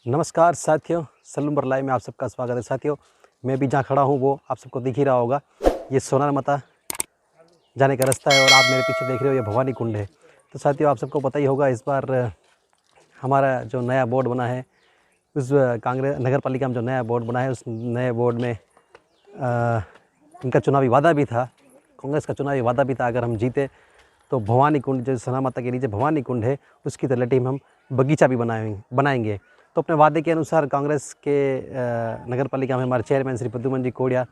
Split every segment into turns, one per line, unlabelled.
नमस्कार साथियों, सलूम्बर लाइव में आप सबका स्वागत है। साथियों, मैं भी जहाँ खड़ा हूँ वो आप सबको दिख ही रहा होगा। ये सोनार माता जाने का रास्ता है और आप मेरे पीछे देख रहे हो ये भवानी कुंड है। तो साथियों, आप सबको पता ही होगा इस बार हमारा जो नया बोर्ड बना है, उस कांग्रेस नगर पालिका में जो नया बोर्ड बना है, उस नए बोर्ड में इनका चुनावी वादा भी था, कांग्रेस का चुनावी वादा भी था, अगर हम जीते तो भवानी कुंड जो सोनार माता के नीचे भवानी कुंड है उसकी तलहटी में हम बगीचा भी बनाएंगे। तो अपने वादे के अनुसार कांग्रेस के नगर पालिका में हमारे चेयरमैन श्री प्रद्युमन जी कोड़िया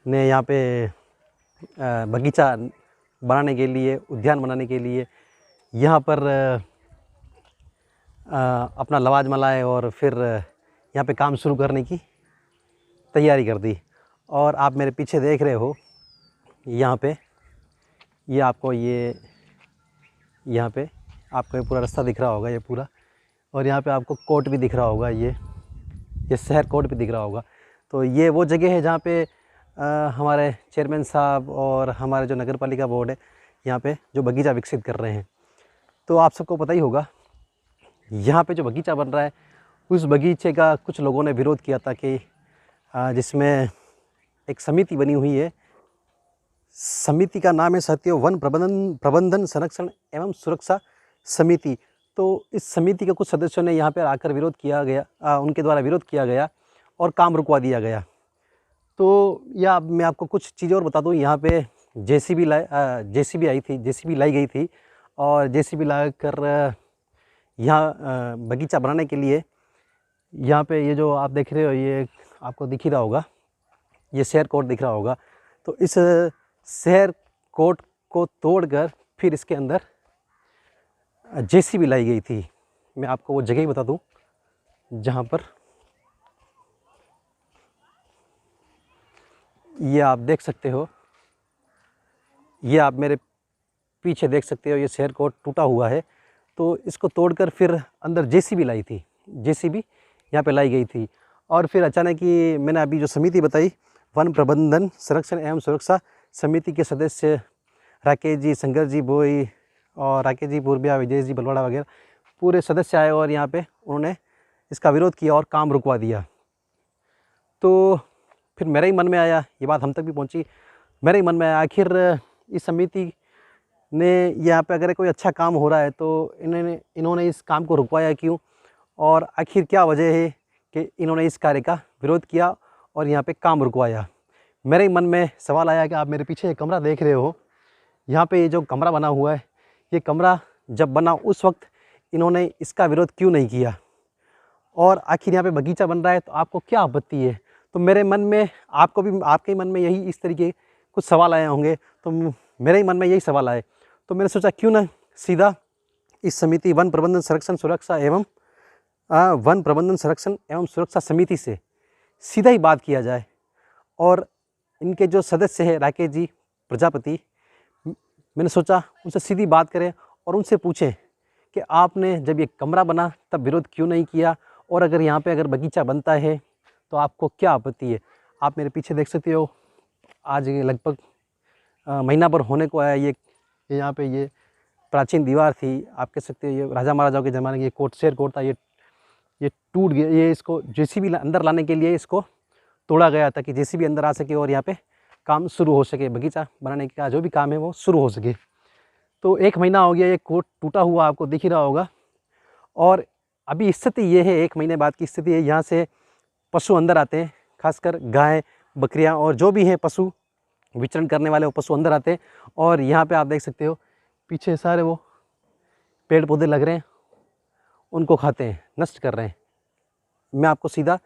ने यहाँ पे बगीचा बनाने के लिए, उद्यान बनाने के लिए यहाँ पर अपना लवाजमा लाए और फिर यहाँ पे काम शुरू करने की तैयारी कर दी। और आप मेरे पीछे देख रहे हो यहाँ पे ये आपको यहाँ पे आपको ये पूरा रास्ता दिख रहा होगा, ये पूरा, और यहाँ पे आपको कोर्ट भी दिख रहा होगा, ये शहर कोर्ट भी दिख रहा होगा। तो ये वो जगह है जहाँ पे हमारे चेयरमैन साहब और हमारे जो नगर पालिका बोर्ड है यहाँ पे जो बगीचा विकसित कर रहे हैं। तो आप सबको पता ही होगा यहाँ पे जो बगीचा बन रहा है, उस बगीचे का कुछ लोगों ने विरोध किया था कि जिसमें एक समिति बनी हुई है, समिति का नाम है साथियों वन प्रबंधन संरक्षण एवं सुरक्षा समिति। तो इस समिति के कुछ सदस्यों ने यहाँ पर आकर विरोध किया गया, उनके द्वारा विरोध किया गया और काम रुकवा दिया गया। तो या मैं आपको कुछ चीज़ें और बता दूँ, यहाँ पे जेसीबी लाई गई थी और जेसीबी लाकर यहाँ बगीचा बनाने के लिए यहाँ पे ये जो आप देख रहे हो, ये आपको दिख ही रहा होगा, ये शहर कोर्ट दिख रहा होगा। तो इस शहर कोर्ट को तोड़कर फिर इसके अंदर जेसीबी लाई गई थी। मैं आपको वो जगह ही बता दूं जहाँ पर ये आप देख सकते हो, ये आप मेरे पीछे देख सकते हो, ये शहर कोर्ट टूटा हुआ है। तो इसको तोड़कर फिर अंदर जेसीबी लाई थी, जेसीबी यहाँ पे लाई गई थी। और फिर अचानक ही मैंने अभी जो समिति बताई, वन प्रबंधन संरक्षण एवं सुरक्षा समिति के सदस्य राकेश जी, शंकर जी बोई और राकेश जी पूर्बिया, विजय जी बलवाड़ा वगैरह पूरे सदस्य आए और यहाँ पे उन्होंने इसका विरोध किया और काम रुकवा दिया। तो फिर मेरे ही मन में आया, ये बात हम तक भी पहुँची, मेरे ही मन में आया आखिर इस समिति ने यहाँ पे अगर कोई अच्छा काम हो रहा है तो इन्होंने इस काम को रुकवाया क्यों, और आखिर क्या वजह है कि इन्होंने इस कार्य का विरोध किया और यहाँ पे काम रुकवाया। मेरे ही मन में सवाल आया कि आप मेरे पीछे एक कमरा देख रहे हो, यहाँ पे ये जो कमरा बना हुआ है, ये कमरा जब बना उस वक्त इन्होंने इसका विरोध क्यों नहीं किया, और आखिर यहाँ पे बगीचा बन रहा है तो आपको क्या आपत्ति है। तो मेरे मन में, आपको भी, आपके मन में यही इस तरीके कुछ सवाल आए होंगे, तो मेरे ही मन में यही सवाल आए। तो मैंने सोचा क्यों ना सीधा इस समिति वन प्रबंधन संरक्षण सुरक्षा समिति से सीधा ही बात किया जाए। और इनके जो सदस्य हैं राकेश जी प्रजापति, मैंने सोचा उनसे सीधी बात करें और उनसे पूछें कि आपने जब ये कमरा बना तब विरोध क्यों नहीं किया, और अगर यहाँ पे अगर बगीचा बनता है तो आपको क्या आपत्ति है। आप मेरे पीछे देख सकते हो, आज लगभग महीना भर होने को आया, ये यहाँ पे ये प्राचीन दीवार थी, आप कह सकते हो ये राजा महाराजाओं के ज़माने की ये कोर्ट, शेर कोर्ट था, ये टूट गया। ये इसको जेसीबी अंदर लाने के लिए इसको तोड़ा गया ताकि जेसीबी अंदर आ सके और यहाँ पे काम शुरू हो सके, बगीचा बनाने का जो भी काम है वो शुरू हो सके। तो 1 महीना हो गया, ये कोर्ट टूटा हुआ आपको दिख ही रहा होगा। और अभी स्थिति ये है, 1 महीने बाद की स्थिति है, यहाँ से पशु अंदर आते हैं, खासकर गाय, बकरियाँ और जो भी हैं पशु विचरण करने वाले वो पशु अंदर आते हैं। और यहाँ पे आप देख सकते हो पीछे सारे वो पेड़ पौधे लग रहे हैं, उनको खाते हैं, नष्ट कर रहे हैं। मैं आपको सीधा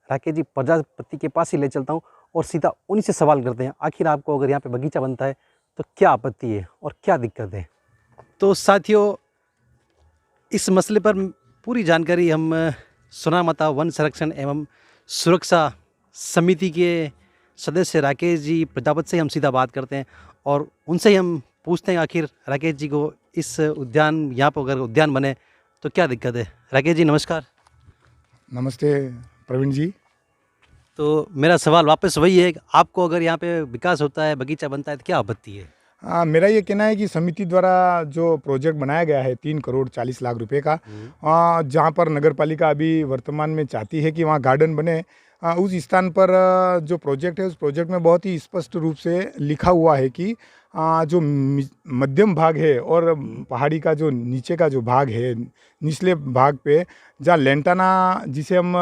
राकेश जी प्रजापति के पास ही ले चलता हूँ और सीधा उन्हीं से सवाल करते हैं, आखिर आपको अगर यहाँ पे बगीचा बनता है तो क्या आपत्ति है और क्या दिक्कत है। तो साथियों, इस मसले पर पूरी जानकारी हम सोनार माता वन संरक्षण एवं सुरक्षा समिति के सदस्य राकेश जी प्रजापति से हम सीधा बात करते हैं और उनसे ही हम पूछते हैं आखिर राकेश जी को इस उद्यान, यहाँ पर अगर उद्यान बने तो क्या दिक्कत है। राकेश जी नमस्कार।
नमस्ते प्रवीण जी।
तो मेरा सवाल वापस वही है कि आपको अगर यहाँ पे विकास होता है, बगीचा बनता है तो क्या आपत्ति है।
मेरा ये कहना है कि समिति द्वारा जो प्रोजेक्ट बनाया गया है 3 करोड़ 40 लाख रुपए का, जहाँ पर नगर पालिका अभी वर्तमान में चाहती है कि वहाँ गार्डन बने, उस स्थान पर जो प्रोजेक्ट है उस प्रोजेक्ट में बहुत ही स्पष्ट रूप से लिखा हुआ है कि जो मध्यम भाग है और पहाड़ी का जो नीचे का जो भाग है, निचले भाग पे जहाँ लेंटाना, जिसे हम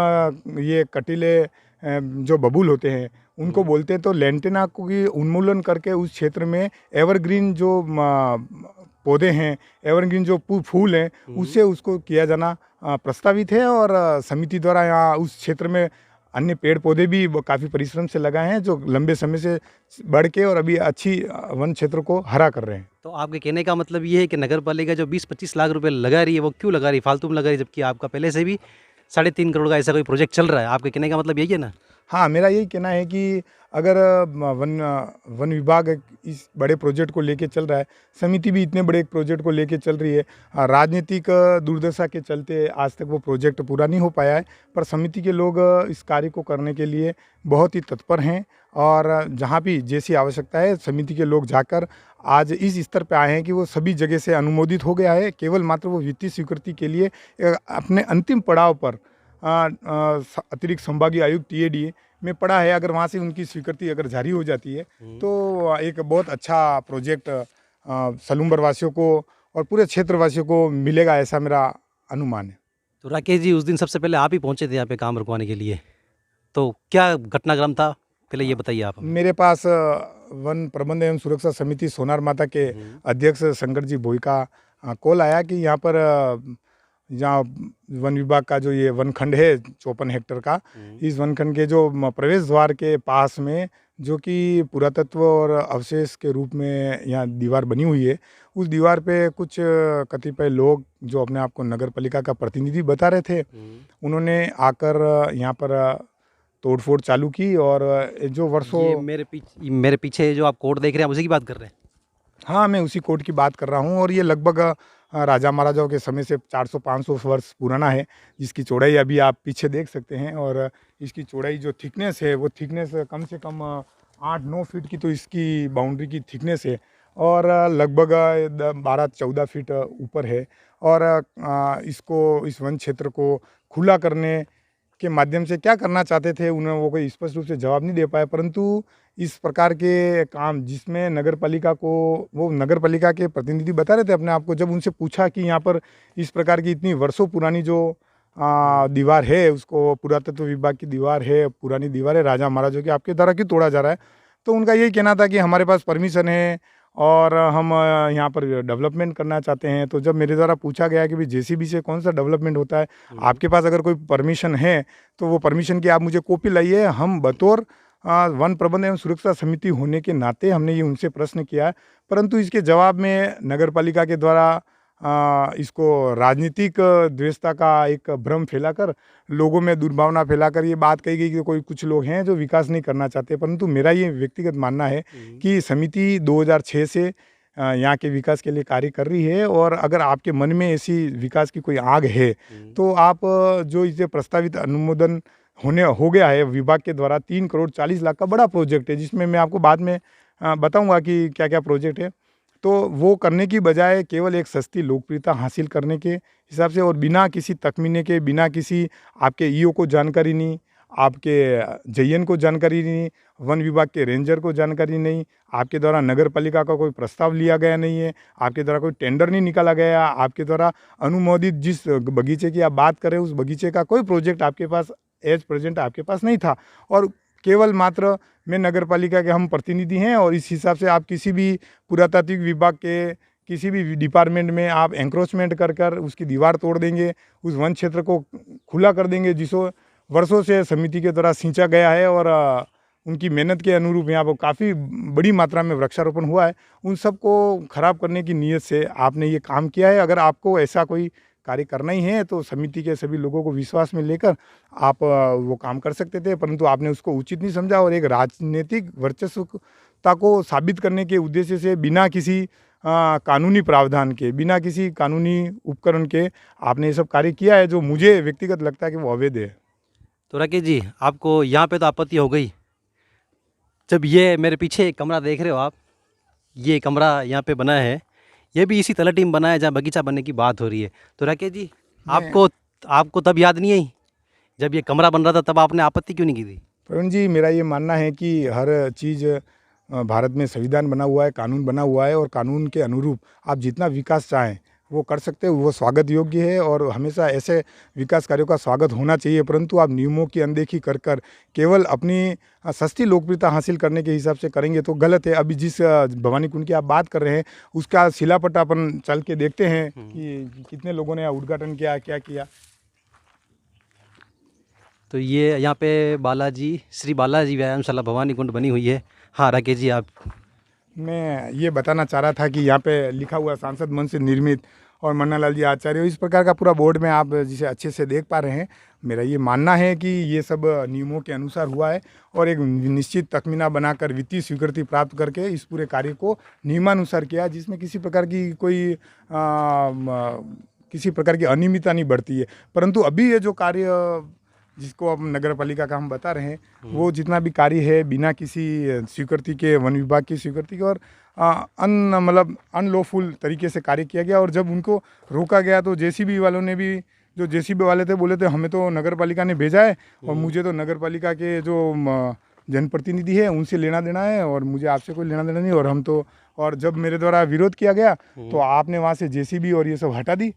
ये कटीले जो बबूल होते हैं उनको बोलते हैं, तो लेंटेना को की उन्मूलन करके उस क्षेत्र में एवरग्रीन जो पौधे हैं, एवरग्रीन जो फूल हैं, उससे उसको किया जाना प्रस्तावित है। और समिति द्वारा यहाँ उस क्षेत्र में अन्य पेड़ पौधे भी काफ़ी परिश्रम से लगाए हैं, जो लंबे समय से बढ़ के और अभी अच्छी वन क्षेत्र को हरा कर रहे हैं।
तो आपके कहने का मतलब ये है कि नगर पालिका जो 20-25 लाख रुपए लगा रही है वो क्यों लगा रही है, फालतू में लगा रही है, जबकि आपका पहले से भी 3.5 करोड़ का ऐसा कोई प्रोजेक्ट चल रहा है। आपके कहने का मतलब यही है ना?
हाँ, मेरा यही कहना है कि अगर वन विभाग इस बड़े प्रोजेक्ट को लेके चल रहा है, समिति भी इतने बड़े एक प्रोजेक्ट को लेके चल रही है, राजनीतिक दुर्दशा के चलते आज तक वो प्रोजेक्ट पूरा नहीं हो पाया है, पर समिति के लोग इस कार्य को करने के लिए बहुत ही तत्पर हैं। और जहाँ भी जैसी आवश्यकता है, समिति के लोग जाकर आज इस स्तर पे आए हैं कि वो सभी जगह से अनुमोदित हो गया है। केवल मात्र वो वित्तीय स्वीकृति के लिए अपने अंतिम पड़ाव पर अतिरिक्त संभागीय आयुक्त TADA में पड़ा है। अगर वहाँ से उनकी स्वीकृति अगर जारी हो जाती है तो एक बहुत अच्छा प्रोजेक्ट सलूम्बर वासियों को और पूरे क्षेत्र वासियों को मिलेगा, ऐसा मेरा अनुमान है।
तो राकेश जी, उस दिन सबसे पहले आप ही पहुंचे थे यहाँ पे काम रुकवाने के लिए, तो क्या घटनाक्रम था, पहले ये बताइए आप हमें।
मेरे पास वन प्रबंध एवं सुरक्षा समिति सोनार माता के अध्यक्ष शंकर जी भोई का कॉल आया कि यहाँ पर जहाँ वन विभाग का जो ये वनखंड है 54 हेक्टेयर का, इस वनखंड के जो प्रवेश द्वार के पास में, जो कि पुरातत्व और अवशेष के रूप में यहाँ दीवार बनी हुई है, उस दीवार पे कुछ कतिपय लोग जो अपने आप को नगर पालिका का प्रतिनिधि बता रहे थे, उन्होंने आकर यहाँ पर तोड़फोड़ चालू की। और जो वर्षों
ये मेरे पीछे जो आप कोर्ट देख रहे हैं, उसी की बात कर रहे हैं?
हाँ, मैं उसी कोर्ट की बात कर रहा हूँ। और ये लगभग राजा महाराजाओं के समय से 400-500 वर्ष पुराना है, जिसकी चौड़ाई अभी आप पीछे देख सकते हैं। और इसकी चौड़ाई जो थिकनेस है, वो थिकनेस कम से कम 8-9 फीट की तो इसकी बाउंड्री की थिकनेस है, और लगभग 12-14 फीट ऊपर है। और इस वन क्षेत्र को खुला करने के माध्यम से क्या करना चाहते थे उन्हें वो कोई स्पष्ट रूप से जवाब नहीं दे पाए, परंतु इस प्रकार के काम जिसमें नगर पालिका को, वो नगर पालिका के प्रतिनिधि बता रहे थे अपने आप को, जब उनसे पूछा कि यहाँ पर इस प्रकार की इतनी वर्षों पुरानी जो दीवार है, उसको पुरातत्व विभाग की दीवार है, पुरानी दीवार है राजा महाराजों की, आपके द्वारा क्यों तोड़ा जा रहा है, तो उनका यही कहना था कि हमारे पास परमिशन है और हम यहाँ पर डेवलपमेंट करना चाहते हैं। तो जब मेरे द्वारा पूछा गया कि भाई JCB से कौन सा डेवलपमेंट होता है, आपके पास अगर कोई परमिशन है तो वो परमिशन की आप मुझे कॉपी लाइए। हम बतौर वन प्रबंध एवं सुरक्षा समिति होने के नाते हमने ये उनसे प्रश्न किया, परंतु इसके जवाब में नगर पालिका के द्वारा इसको राजनीतिक द्वेषता का एक भ्रम फैलाकर, लोगों में दुर्भावना फैलाकर ये बात कही गई कि कोई कुछ लोग हैं जो विकास नहीं करना चाहते। परंतु मेरा ये व्यक्तिगत मानना है कि समिति 2006 से यहाँ के विकास के लिए कार्य कर रही है, और अगर आपके मन में ऐसी विकास की कोई आग है तो आप जो इसे प्रस्तावित अनुमोदन हो गया है विभाग के द्वारा, 3 करोड़ 40 लाख का बड़ा प्रोजेक्ट है, जिसमें मैं आपको बाद में बताऊंगा कि क्या क्या प्रोजेक्ट है, तो वो करने की बजाय केवल एक सस्ती लोकप्रियता हासिल करने के हिसाब से, और बिना किसी तखमीने के, बिना किसी आपके EO को जानकारी नहीं, आपके JN को जानकारी नहीं, वन विभाग के रेंजर को जानकारी नहीं, आपके द्वारा नगर पालिका का कोई प्रस्ताव लिया गया नहीं है, आपके द्वारा कोई टेंडर नहीं निकाला गया, आपके द्वारा अनुमोदित जिस बगीचे की आप बात करें उस बगीचे का कोई प्रोजेक्ट आपके पास एज प्रेजेंट आपके पास नहीं था, और केवल मात्र मैं नगर पालिका के हम प्रतिनिधि हैं, और इस हिसाब से आप किसी भी पुरातात्विक विभाग के किसी भी डिपार्टमेंट में आप एंक्रोचमेंट कर उसकी दीवार तोड़ देंगे, उस वन क्षेत्र को खुला कर देंगे जिसको वर्षों से समिति के द्वारा सींचा गया है, और उनकी मेहनत के अनुरूप यहाँ पर काफ़ी बड़ी मात्रा में वृक्षारोपण हुआ है, उन सब को खराब करने की नीयत से आपने ये काम किया है। अगर आपको ऐसा कोई कार्य करना ही है तो समिति के सभी लोगों को विश्वास में लेकर आप वो काम कर सकते थे, परंतु आपने उसको उचित नहीं समझा, और एक राजनीतिक वर्चस्वता को साबित करने के उद्देश्य से बिना किसी कानूनी प्रावधान के, बिना किसी कानूनी उपकरण के आपने ये सब कार्य किया है, जो मुझे व्यक्तिगत लगता है कि वो अवैध है।
तो राकेश जी, आपको यहाँ पे तो आपत्ति हो गई, जब ये मेरे पीछे एक कमरा देख रहे हो आप, ये कमरा यहाँ पे बना है, ये भी इसी तलहटी में बना है जहाँ बगीचा बनने की बात हो रही है। तो राकेश जी, आपको आपको तब याद नहीं आई जब ये कमरा बन रहा था, तब आपने आपत्ति क्यों नहीं की थी?
प्रवीण जी, मेरा ये मानना है कि हर चीज़ भारत में संविधान बना हुआ है, कानून बना हुआ है, और कानून के अनुरूप आप जितना विकास चाहें वो कर सकते हो, वो स्वागत योग्य है और हमेशा ऐसे विकास कार्यों का स्वागत होना चाहिए। परंतु आप नियमों की अनदेखी कर कर केवल अपनी सस्ती लोकप्रियता हासिल करने के हिसाब से करेंगे तो गलत है। अभी जिस भवानी कुंड की आप बात कर रहे हैं, उसका शिलापट अपन चल के देखते हैं कि कितने लोगों ने उद्घाटन किया, क्या किया।
तो ये यहाँ पे श्री बालाजी व्यायामशाला भवानी कुंड बनी हुई है। हाँ राकेश जी, आप।
मैं ये बताना चाह रहा था कि यहाँ पे लिखा हुआ सांसद मन से निर्मित और मन्नालाल जी आचार्य, इस प्रकार का पूरा बोर्ड में आप जिसे अच्छे से देख पा रहे हैं। मेरा ये मानना है कि ये सब नियमों के अनुसार हुआ है और एक निश्चित तखमीना बनाकर वित्तीय स्वीकृति प्राप्त करके इस पूरे कार्य को नियमानुसार किया, जिसमें किसी प्रकार की किसी प्रकार की अनियमितता नहीं बढ़ती है। परंतु अभी ये जो कार्य जिसको अब नगर पालिका का हम बता रहे हैं, वो जितना भी कार्य है बिना किसी स्वीकृति के, वन विभाग की स्वीकृति के और मतलब अनलॉफुल तरीके से कार्य किया गया। और जब उनको रोका गया तो जेसीबी वालों ने भी, जो जेसीबी वाले थे, बोले थे हमें तो नगर पालिका ने भेजा है और मुझे तो नगर पालिका के जो जनप्रतिनिधि है उनसे लेना देना है और मुझे आपसे कोई लेना देना नहीं। और हम तो, और जब मेरे द्वारा विरोध किया गया तो आपने वहाँ से जेसीबी और ये सब हटा दी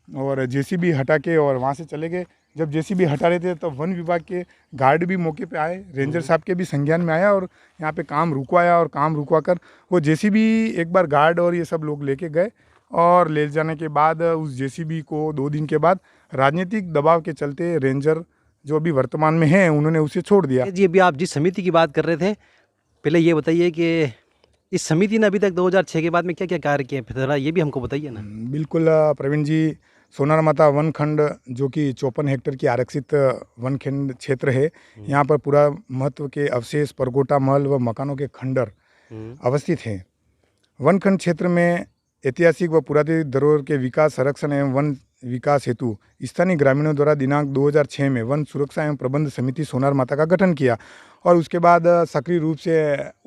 और जेसीबी हटा के और वहाँ से चले गए। जब जेसीबी हटा रहे थे तब वन विभाग के गार्ड भी मौके पे आए, रेंजर साहब के भी संज्ञान में आया और यहाँ पे काम रुकवाया और काम रुकवा कर वो जेसीबी एक बार गार्ड और ये सब लोग लेके गए और ले जाने के बाद उस जेसीबी को 2 दिन के बाद राजनीतिक दबाव के चलते रेंजर जो अभी वर्तमान में हैं उन्होंने उसे छोड़ दिया।
जी, अभी आप जिस समिति की बात कर रहे थे, पहले ये बताइए कि इस समिति ने अभी तक 2006 के बाद में क्या क्या कार्य किए, फिर ज़रा ये भी हमको बताइए ना।
बिल्कुल प्रवीण जी, सोनारमाता वन खंड जो कि 54 हेक्टेयर की आरक्षित वन खंड क्षेत्र है, यहाँ पर पूरा महत्व के अवशेष, परगोटा महल व मकानों के खंडर अवस्थित हैं। वन खंड क्षेत्र में ऐतिहासिक व पुरातत्व धरोहर के विकास, संरक्षण एवं वन विकास हेतु स्थानीय ग्रामीणों द्वारा दिनांक 2006 में वन सुरक्षा एवं प्रबंध समिति सोनारमाता का गठन किया और उसके बाद सक्रिय रूप से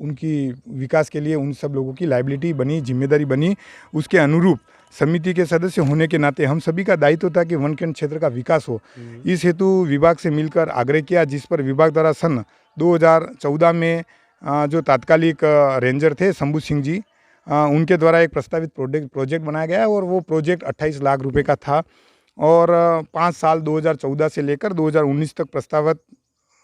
उनकी विकास के लिए उन सब लोगों की लायबिलिटी बनी, जिम्मेदारी बनी। उसके अनुरूप समिति के सदस्य होने के नाते हम सभी का दायित्व था कि वनखंड क्षेत्र का विकास हो। इस हेतु विभाग से मिलकर आग्रह किया, जिस पर विभाग द्वारा सन 2014 में जो तात्कालिक रेंजर थे शंभू सिंह जी, उनके द्वारा एक प्रस्तावित प्रोजेक्ट बनाया गया और वो प्रोजेक्ट 28 लाख रुपए का था और 5 साल 2014 से लेकर 2019 तक प्रस्तावित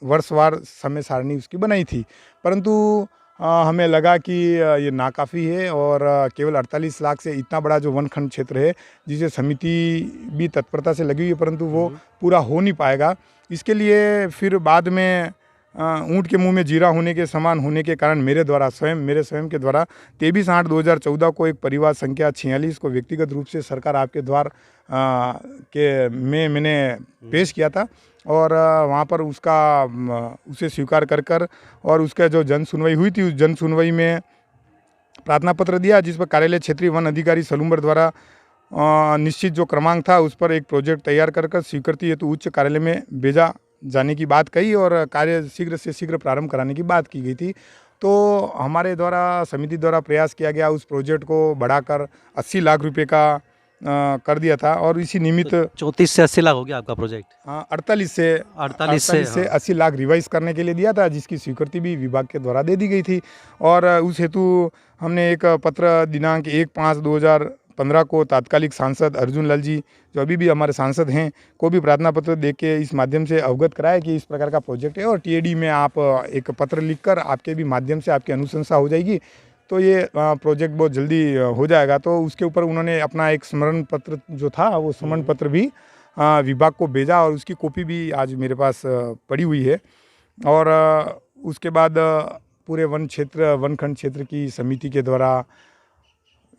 वर्षवार समय सारणी उसकी बनाई थी। परंतु हमें लगा कि ये नाकाफ़ी है और केवल 48 लाख से इतना बड़ा जो वनखंड क्षेत्र है, जिसे समिति भी तत्परता से लगी हुई है, परंतु वो पूरा हो नहीं पाएगा। इसके लिए फिर बाद में ऊँट के मुंह में जीरा होने के समान होने के कारण मेरे स्वयं के द्वारा 23/8/2014 को एक परिवार संख्या 46 को व्यक्तिगत रूप से सरकार आपके द्वार के में मैंने पेश किया था और वहाँ पर उसे स्वीकार कर और उसका जो जन सुनवाई हुई थी, उस जन सुनवाई में प्रार्थना पत्र दिया, जिस पर कार्यालय क्षेत्रीय वन अधिकारी सलूम्बर द्वारा निश्चित जो क्रमांक था उस पर एक प्रोजेक्ट तैयार कर स्वीकृति हेतु उच्च कार्यालय में भेजा जाने की बात कही और कार्य शीघ्र से शीघ्र प्रारंभ कराने की बात की गई थी। तो हमारे द्वारा, समिति द्वारा प्रयास किया गया उस प्रोजेक्ट को बढ़ाकर 80 लाख रुपए का कर दिया था और इसी निमित्त
34 से 80 लाख हो गया आपका प्रोजेक्ट।
48 से 80 लाख रिवाइज करने के लिए दिया था, जिसकी स्वीकृति भी विभाग के द्वारा दे दी गई थी। और उस हेतु हमने एक पत्र दिनांक 1/5/2015 को तात्कालिक सांसद अर्जुन लाल जी, जो अभी भी हमारे सांसद हैं, को भी प्रार्थना पत्र दे के इस माध्यम से अवगत कराया कि इस प्रकार का प्रोजेक्ट है और टीएडी में आप एक पत्र लिखकर आपके भी माध्यम से आपकी अनुशंसा हो जाएगी तो ये प्रोजेक्ट बहुत जल्दी हो जाएगा। तो उसके ऊपर उन्होंने अपना एक स्मरण पत्र जो था, वो स्मरण पत्र भी विभाग को भेजा और उसकी कॉपी भी आज मेरे पास पड़ी हुई है। और उसके बाद पूरे वनखंड क्षेत्र की समिति के द्वारा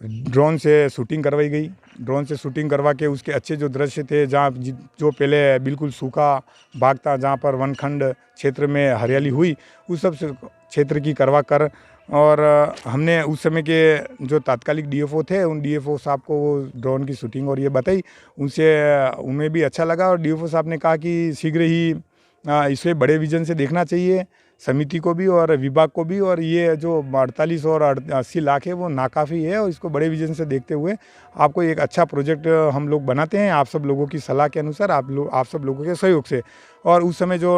ड्रोन से शूटिंग करवाई गई। ड्रोन से शूटिंग करवा के उसके अच्छे जो दृश्य थे, जहाँ जो पहले बिल्कुल सूखा भाग था, जहाँ पर वनखंड क्षेत्र में हरियाली हुई, उस सब क्षेत्र की करवा कर और हमने उस समय के जो तात्कालिक डीएफओ थे, उन डीएफओ साहब को वो ड्रोन की शूटिंग और ये बताई, उन्हें भी अच्छा लगा और डीएफओ साहब ने कहा कि शीघ्र ही इसे बड़े विजन से देखना चाहिए, समिति को भी और विभाग को भी। और ये जो 48 और 80 लाख है वो नाकाफ़ी है, और इसको बड़े विजन से देखते हुए आपको एक अच्छा प्रोजेक्ट हम लोग बनाते हैं, आप सब लोगों की सलाह के अनुसार, आप सब लोगों के सहयोग से। और उस समय जो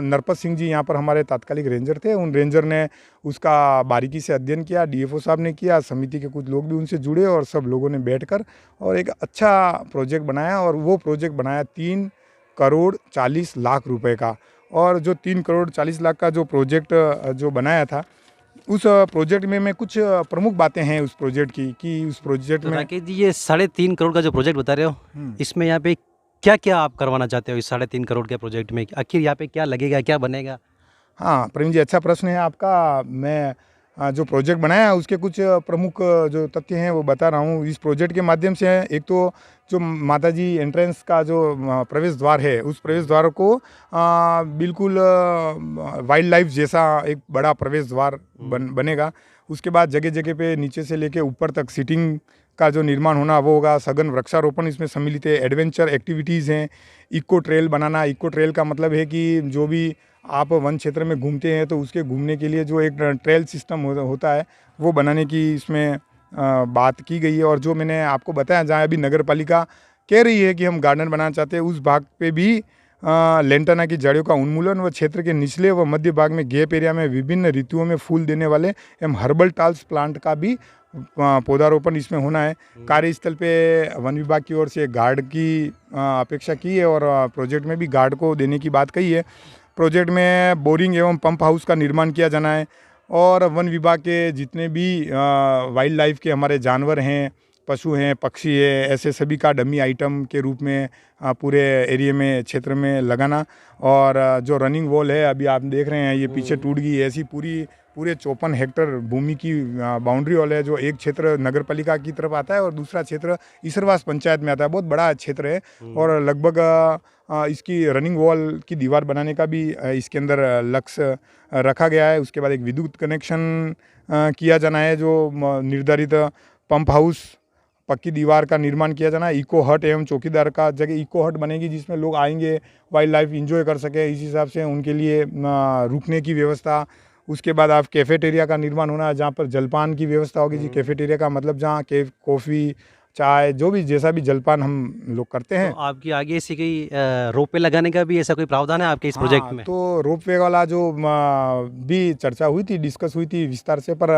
नरपत सिंह जी यहाँ पर हमारे तात्कालिक रेंजर थे, उन रेंजर ने उसका बारीकी से अध्ययन किया, डीएफओ साहब ने किया, समिति के कुछ लोग भी उनसे जुड़े, और सब लोगों ने बैठकर और एक अच्छा प्रोजेक्ट बनाया। और वो प्रोजेक्ट बनाया 3 करोड़ 40 लाख रुपए का। और जो 3 करोड़ 40 लाख का जो प्रोजेक्ट जो बनाया था, उस प्रोजेक्ट में मैं कुछ प्रमुख बातें हैं उस प्रोजेक्ट की, कि उस प्रोजेक्ट
तो
में
राकेश जी, ये 3.5 करोड़ का जो प्रोजेक्ट बता रहे हो, इसमें यहाँ पे क्या क्या आप करवाना चाहते हो इस 3.5 करोड़ के प्रोजेक्ट में? आखिर यहाँ पे क्या लगेगा, क्या बनेगा?
हाँ प्रवीण जी, अच्छा प्रश्न है आपका। मैं जो प्रोजेक्ट बनाया है उसके कुछ प्रमुख जो तथ्य हैं वो बता रहा हूँ। इस प्रोजेक्ट के माध्यम से एक तो जो माताजी एंट्रेंस का जो प्रवेश द्वार है, उस प्रवेश द्वार को बिल्कुल वाइल्ड लाइफ जैसा एक बड़ा प्रवेश द्वार बनेगा। उसके बाद जगह जगह पे नीचे से लेके ऊपर तक सीटिंग का जो निर्माण होना वो होगा। सघन वृक्षारोपण इसमें सम्मिलित है। एडवेंचर एक्टिविटीज़ हैं। इको ट्रेल बनाना। इको ट्रेल का मतलब है कि जो भी आप वन क्षेत्र में घूमते हैं तो उसके घूमने के लिए जो एक ट्रेल सिस्टम होता है वो बनाने की इसमें बात की गई है। और जो मैंने आपको बताया, जहाँ अभी नगर पालिका कह रही है कि हम गार्डन बनाना चाहते हैं, उस भाग पे भी लेंटाना की जड़ों का उन्मूलन व क्षेत्र के निचले व मध्य भाग में गैप एरिया में विभिन्न ऋतुओं में फूल देने वाले एवं हर्बल टाल्स प्लांट का भी पौधारोपण इसमें होना है। कार्यस्थल पे वन विभाग की ओर से गार्ड की अपेक्षा की है, और प्रोजेक्ट में भी गार्ड को देने की बात कही है। प्रोजेक्ट में बोरिंग एवं पंप हाउस का निर्माण किया जाना है। और वन विभाग के जितने भी वाइल्ड लाइफ के हमारे जानवर हैं, पशु हैं, पक्षी है, ऐसे सभी का डमी आइटम के रूप में पूरे एरिया में, क्षेत्र में लगाना। और जो रनिंग वॉल है अभी आप देख रहे हैं ये पीछे टूट गई, ऐसी पूरे 54 हेक्टर भूमि की बाउंड्री वॉल है, जो एक क्षेत्र नगर पालिका की तरफ आता है और दूसरा क्षेत्र ईसरवास पंचायत में आता है। बहुत बड़ा क्षेत्र है। और लगभग इसकी रनिंग वॉल की दीवार बनाने का भी इसके अंदर लक्ष्य रखा गया है। उसके बाद एक विद्युत कनेक्शन किया जाना है, जो निर्धारित पंप हाउस, पक्की दीवार का निर्माण किया जाना है। इको हट एवं चौकीदार का जगह इको हट बनेगी, जिसमें लोग आएंगे, वाइल्ड लाइफ इंजॉय कर सके, इस हिसाब से उनके लिए रुकने की व्यवस्था। उसके बाद आप कैफेटेरिया का निर्माण होना है, जहाँ पर जलपान की व्यवस्था होगी जी। कैफेटेरिया का मतलब जहाँ कॉफ़ी, चाय, जो भी जैसा भी जलपान हम लोग करते हैं।
तो आपकी आगे से कोई रोपवे लगाने का भी ऐसा कोई प्रावधान है आपके इस प्रोजेक्ट में?
तो रोपवे वाला जो भी चर्चा हुई थी, डिस्कस हुई थी विस्तार से, पर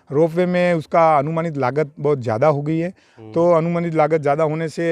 रोपवे में उसका अनुमानित लागत बहुत ज़्यादा हो गई है। तो अनुमानित लागत ज़्यादा होने से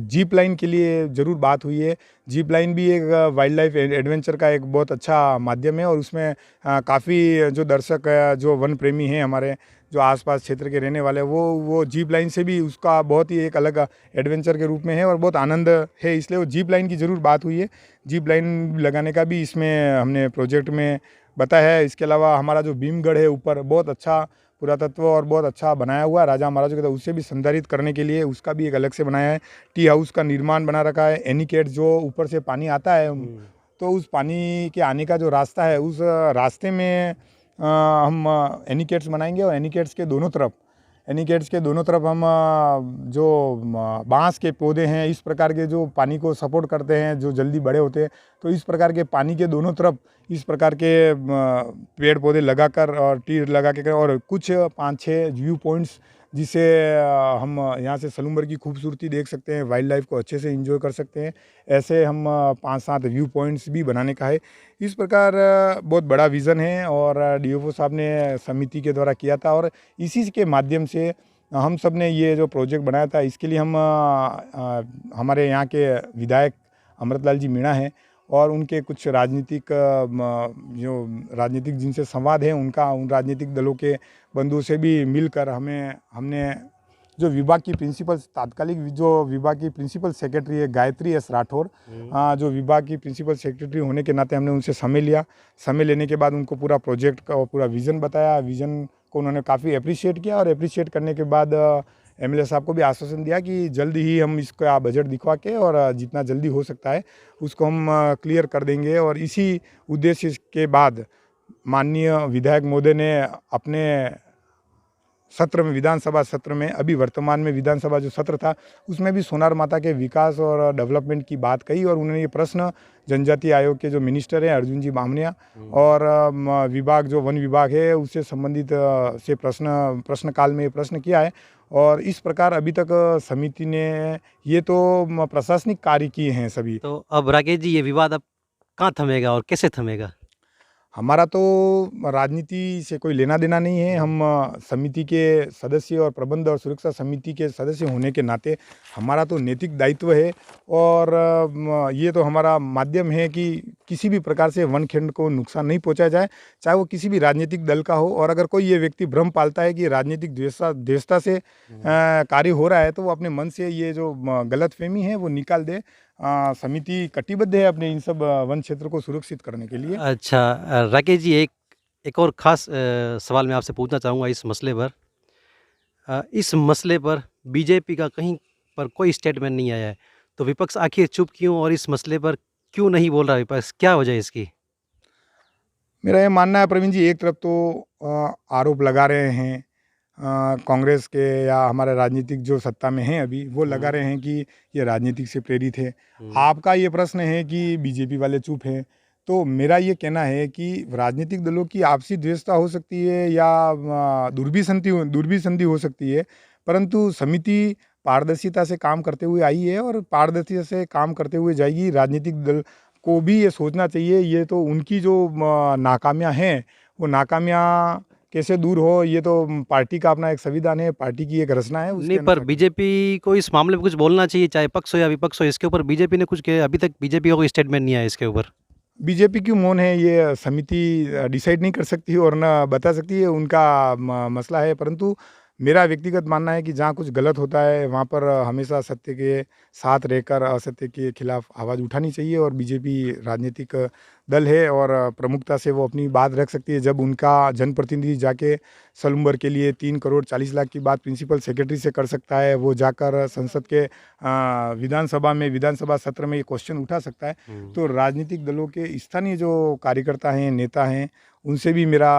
जीप लाइन के लिए ज़रूर बात हुई है। जीप लाइन भी एक वाइल्ड लाइफ एडवेंचर का एक बहुत अच्छा माध्यम है, और उसमें काफ़ी जो दर्शक जो वन प्रेमी हैं हमारे, जो आसपास क्षेत्र के रहने वाले, वो जीप लाइन से भी उसका बहुत ही एक अलग एडवेंचर के रूप में है और बहुत आनंद है, इसलिए वो जीप लाइन की ज़रूर बात हुई है। जीप लाइन लगाने का भी इसमें हमने प्रोजेक्ट में बताया है। इसके अलावा हमारा जो भीमगढ़ है ऊपर, बहुत अच्छा पुरातत्व और बहुत अच्छा बनाया हुआ है राजा महाराजों के, तो उससे भी संधारित करने के लिए उसका भी एक अलग से बनाया है। टी हाउस का निर्माण बना रखा है। एनीकेट, जो ऊपर से पानी आता है, तो उस पानी के आने का जो रास्ता है, उस रास्ते में हम एनीकेट्स बनाएंगे। और एनीकेट्स के दोनों तरफ हम जो बांस के पौधे हैं, इस प्रकार के जो पानी को सपोर्ट करते हैं, जो जल्दी बड़े होते हैं, तो इस प्रकार के पानी के दोनों तरफ इस प्रकार के पेड़ पौधे लगाकर और टीर लगा के, और कुछ 5-6 व्यू पॉइंट्स, जिससे हम यहाँ से सलूम्बर की खूबसूरती देख सकते हैं, वाइल्ड लाइफ को अच्छे से एंजॉय कर सकते हैं। ऐसे हम 5-7 व्यू पॉइंट्स भी बनाने का है। इस प्रकार बहुत बड़ा विज़न है, और डीएफओ साहब ने समिति के द्वारा किया था, और इसी के माध्यम से हम सब ने ये जो प्रोजेक्ट बनाया था, इसके लिए हम हमारे यहाँ के विधायक अमृतलाल जी मीणा हैं, और उनके कुछ जो राजनीतिक जिनसे संवाद है उनका, उन राजनीतिक दलों के बंधुओं से भी मिलकर हमने जो विभाग की प्रिंसिपल, तात्कालिक जो विभाग की प्रिंसिपल सेक्रेटरी है गायत्री एस राठौर, जो विभाग की प्रिंसिपल सेक्रेटरी होने के नाते हमने उनसे समय लिया। समय लेने के बाद उनको पूरा प्रोजेक्ट का पूरा विज़न बताया। विज़न को उन्होंने काफ़ी अप्रिशिएट किया, और अप्रिशिएट करने के बाद एमएलए साहब को भी आश्वासन दिया कि जल्द ही हम इसका बजट दिखवा के, और जितना जल्दी हो सकता है उसको हम क्लियर कर देंगे। और इसी उद्देश्य के बाद माननीय विधायक महोदय ने अपने सत्र में, विधानसभा सत्र में, अभी वर्तमान में विधानसभा जो सत्र था उसमें भी सोनार माता के विकास और डेवलपमेंट की बात कही और उन्होंने ये प्रश्न जनजातीय आयोग के जो मिनिस्टर हैं अर्जुन जी बामनिया और विभाग जो वन विभाग है उससे संबंधित से प्रश्नकाल में ये प्रश्न किया है। और इस प्रकार अभी तक समिति ने ये तो प्रशासनिक कार्य किए हैं सभी।
तो अब राकेश जी, ये विवाद अब कहाँ थमेगा और कैसे थमेगा?
हमारा तो राजनीति से कोई लेना देना नहीं है। हम समिति के सदस्य और प्रबंध और सुरक्षा समिति के सदस्य होने के नाते हमारा तो नैतिक दायित्व है और ये तो हमारा माध्यम है कि किसी भी प्रकार से वनखंड को नुकसान नहीं पहुंचाया जाए, चाहे वो किसी भी राजनीतिक दल का हो। और अगर कोई ये व्यक्ति भ्रम पालता है कि राजनीतिक द्वेषता से कार्य हो रहा है तो वो अपने मन से ये जो गलतफहमी है वो निकाल दे। समिति कटिबद्ध है अपने इन सब वन क्षेत्र को सुरक्षित करने के लिए।
अच्छा, राकेश जी, एक और ख़ास सवाल मैं आपसे पूछना चाहूँगा इस मसले पर। इस मसले पर बीजेपी का कहीं पर कोई स्टेटमेंट नहीं आया है, तो विपक्ष आखिर चुप क्यों और इस मसले पर क्यों नहीं बोल रहा विपक्ष? क्या वजह है इसकी?
मेरा ये मानना है प्रवीण जी, एक तरफ तो आरोप लगा रहे हैं कांग्रेस के या हमारे राजनीतिक जो सत्ता में हैं अभी वो लगा रहे हैं कि ये राजनीतिक से प्रेरित है। आपका ये प्रश्न है कि बीजेपी वाले चुप हैं, तो मेरा ये कहना है कि राजनीतिक दलों की आपसी द्वेषता हो सकती है या दुर्भिसंधि हो सकती है, परंतु समिति पारदर्शिता से काम करते हुए आई है और पारदर्शिता से काम करते हुए जाएगी। राजनीतिक दल को भी ये सोचना चाहिए, ये तो उनकी जो नाकामियाँ हैं वो नाकामियाँ कैसे दूर हो, ये तो पार्टी का अपना एक संविधान है, पार्टी की एक रचना है। उसके
नहीं, पर
अनुसार
बीजेपी को इस मामले में कुछ बोलना चाहिए, चाहे पक्ष हो या विपक्ष हो। इसके ऊपर बीजेपी ने कुछ किया? अभी तक बीजेपी का कोई स्टेटमेंट नहीं आया इसके ऊपर।
बीजेपी क्यों मौन है ये समिति डिसाइड नहीं कर सकती और ना बता सकती है, उनका मसला है। परंतु मेरा व्यक्तिगत मानना है कि जहाँ कुछ गलत होता है वहाँ पर हमेशा सत्य के साथ रहकर असत्य के खिलाफ आवाज़ उठानी चाहिए और बीजेपी राजनीतिक दल है और प्रमुखता से वो अपनी बात रख सकती है। जब उनका जनप्रतिनिधि जाके सलूम्बर के लिए 3 करोड़ 40 लाख की बात प्रिंसिपल सेक्रेटरी से कर सकता है, वो जाकर संसद के विधानसभा सत्र में ये क्वेश्चन उठा सकता है, तो राजनीतिक दलों के स्थानीय जो कार्यकर्ता हैं, नेता हैं, उनसे भी मेरा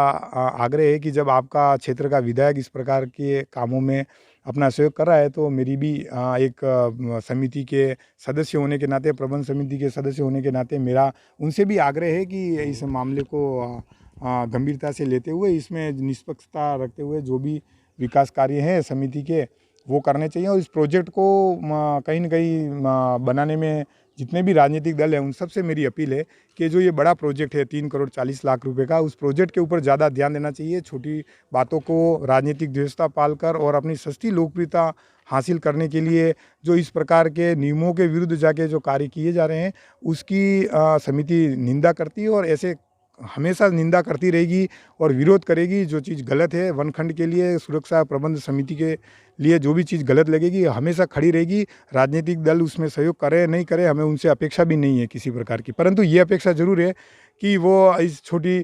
आग्रह है कि जब आपका क्षेत्र का विधायक इस प्रकार के कामों में अपना सहयोग कर रहा है तो मेरी भी एक समिति के सदस्य होने के नाते, प्रबंध समिति के सदस्य होने के नाते मेरा उनसे भी आग्रह है कि इस मामले को गंभीरता से लेते हुए, इसमें निष्पक्षता रखते हुए जो भी विकास कार्य हैं समिति के वो करने चाहिए और इस प्रोजेक्ट को कहीं न कहीं बनाने में जितने भी राजनीतिक दल हैं उन सबसे मेरी अपील है कि जो ये बड़ा प्रोजेक्ट है 3 करोड़ 40 लाख रुपए का, उस प्रोजेक्ट के ऊपर ज़्यादा ध्यान देना चाहिए। छोटी बातों को राजनीतिक द्वेषता पालकर और अपनी सस्ती लोकप्रियता हासिल करने के लिए जो इस प्रकार के नियमों के विरुद्ध जाके जो कार्य किए जा रहे हैं उसकी समिति निंदा करती है और ऐसे हमेशा निंदा करती रहेगी और विरोध करेगी। जो चीज़ गलत है वनखंड के लिए, सुरक्षा प्रबंध समिति के लिए जो भी चीज़ गलत लगेगी हमेशा खड़ी रहेगी। राजनीतिक दल उसमें सहयोग करे नहीं करे, हमें उनसे अपेक्षा भी नहीं है किसी प्रकार की, परंतु ये अपेक्षा ज़रूर है कि वो इस छोटी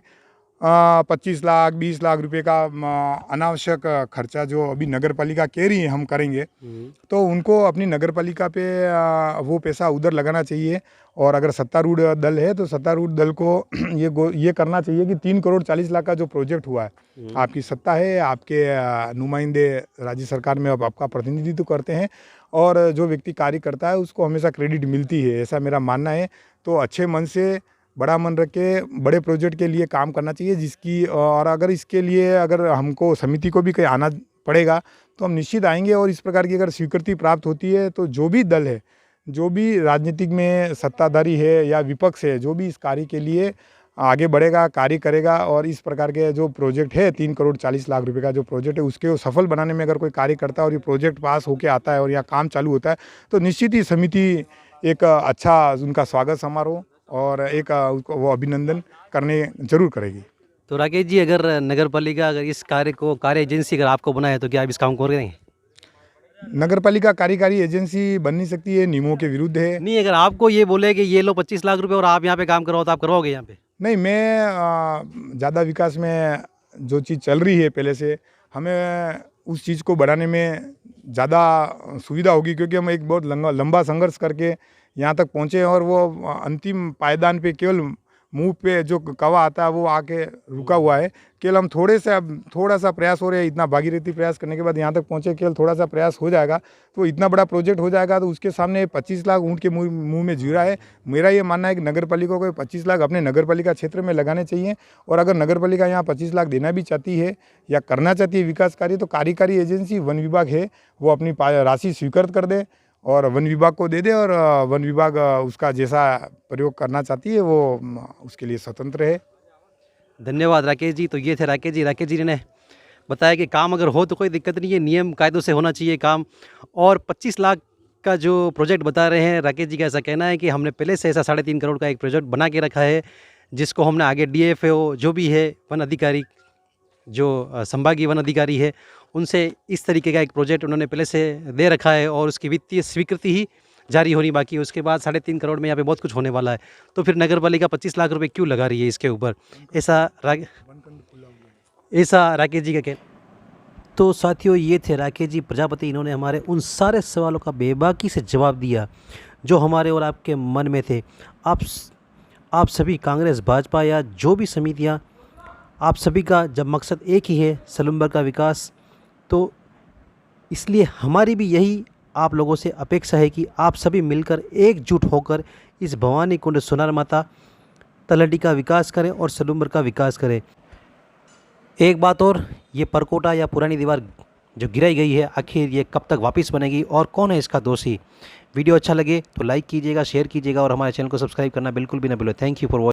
25 लाख 20 लाख रुपए का अनावश्यक खर्चा जो अभी नगर पालिका कह रही है हम करेंगे, तो उनको अपनी नगर पालिका पे वो पैसा उधर लगाना चाहिए। और अगर सत्तारूढ़ दल है तो सत्तारूढ़ दल को ये करना चाहिए कि 3 करोड़ 40 लाख का जो प्रोजेक्ट हुआ है, आपकी सत्ता है, आपके नुमाइंदे राज्य सरकार में अब आपका प्रतिनिधित्व करते हैं और जो व्यक्ति कार्य करता है उसको हमेशा क्रेडिट मिलती है, ऐसा मेरा मानना है। तो अच्छे मन से, बड़ा मन रख के बड़े प्रोजेक्ट के लिए काम करना चाहिए जिसकी, और अगर इसके लिए अगर हमको समिति को भी कहीं आना पड़ेगा तो हम निश्चित आएंगे। और इस प्रकार की अगर स्वीकृति प्राप्त होती है तो जो भी दल है, जो भी राजनीतिक में सत्ताधारी है या विपक्ष है, जो भी इस कार्य के लिए आगे बढ़ेगा, कार्य करेगा और इस प्रकार के जो प्रोजेक्ट है 3 करोड़ 40 लाख रुपए का जो प्रोजेक्ट है उसके सफल बनाने में अगर कोई कार्य करता है और ये प्रोजेक्ट पास होके आता है और यहाँ काम चालू होता है तो निश्चित ही समिति एक अच्छा उनका स्वागत समारोह और एक वो अभिनंदन करने जरूर करेगी।
तो राकेश जी, अगर नगर पालिका अगर इस कार्य एजेंसी अगर आपको बनाए तो क्या आप इस काम को करेंगे?
नगर पालिका कार्यकारी एजेंसी बन नहीं सकती है, नियमों के विरुद्ध है।
नहीं, अगर आपको ये बोले कि ये लो 25 लाख रुपए और आप यहाँ पे काम करवाओ तो आप करवाओगे यहाँ पे?
नहीं, मैं ज़्यादा विकास में जो चीज़ चल रही है पहले से, हमें उस चीज़ को बढ़ाने में ज़्यादा सुविधा होगी क्योंकि हम एक बहुत लंबा संघर्ष करके यहाँ तक पहुँचे और वो अंतिम पायदान पे केवल मुंह पे जो कवा आता है वो आके रुका हुआ है। केवल हम थोड़ा सा प्रयास हो रहे हैं, इतना भागीरथी प्रयास करने के बाद यहाँ तक पहुँचे, केवल थोड़ा सा प्रयास हो जाएगा तो इतना बड़ा प्रोजेक्ट हो जाएगा। तो उसके सामने 25 लाख ऊँट के मुंह में जीरा है। मेरा ये मानना है कि नगर पालिका को 25 लाख अपने नगर पालिका क्षेत्र में लगाने चाहिए। और अगर नगर पालिका यहाँ 25 लाख देना भी चाहती है या करना चाहती है विकास कार्य, तो कार्यकारी एजेंसी वन विभाग है वो अपनी राशि स्वीकृत कर दे और वन विभाग को दे दे, और वन विभाग उसका जैसा प्रयोग करना चाहती है वो उसके लिए स्वतंत्र है।
धन्यवाद राकेश जी। तो ये थे राकेश जी ने बताया कि काम अगर हो तो कोई दिक्कत नहीं है, नियम कायदों से होना चाहिए काम। और 25 लाख का जो प्रोजेक्ट बता रहे हैं, राकेश जी का ऐसा कहना है कि हमने पहले से ऐसा 3.5 करोड़ का एक प्रोजेक्ट बना के रखा है, जिसको हमने आगे DFO जो भी है वन अधिकारी, जो संभागीय वन अधिकारी है, उनसे इस तरीके का एक प्रोजेक्ट उन्होंने पहले से दे रखा है और उसकी वित्तीय स्वीकृति ही जारी होनी बाकी है। उसके बाद 3.5 करोड़ में यहाँ पे बहुत कुछ होने वाला है। तो फिर नगर पालिका 25 लाख रुपए क्यों लगा रही है इसके ऊपर, ऐसा राकेश जी का कहना। तो साथियों, ये थे राकेश जी प्रजापति। इन्होंने हमारे उन सारे सवालों का बेबाकी से जवाब दिया जो हमारे और आपके मन में थे। आप सभी कांग्रेस, भाजपा या जो भी समितियाँ, आप सभी का जब मकसद एक ही है, सलूम्बर का विकास, तो इसलिए हमारी भी यही आप लोगों से अपेक्षा है कि आप सभी मिलकर एकजुट होकर इस भवानी कुंड सोनार माता तलहटी का विकास करें और सलूम्बर का विकास करें। एक बात और, ये परकोटा या पुरानी दीवार जो गिराई गई है, आखिर ये कब तक वापस बनेगी और कौन है इसका दोषी? वीडियो अच्छा लगे तो लाइक कीजिएगा, शेयर कीजिएगा और हमारे चैनल को सब्सक्राइब करना बिल्कुल भी ना भूलें। Thank you for watching.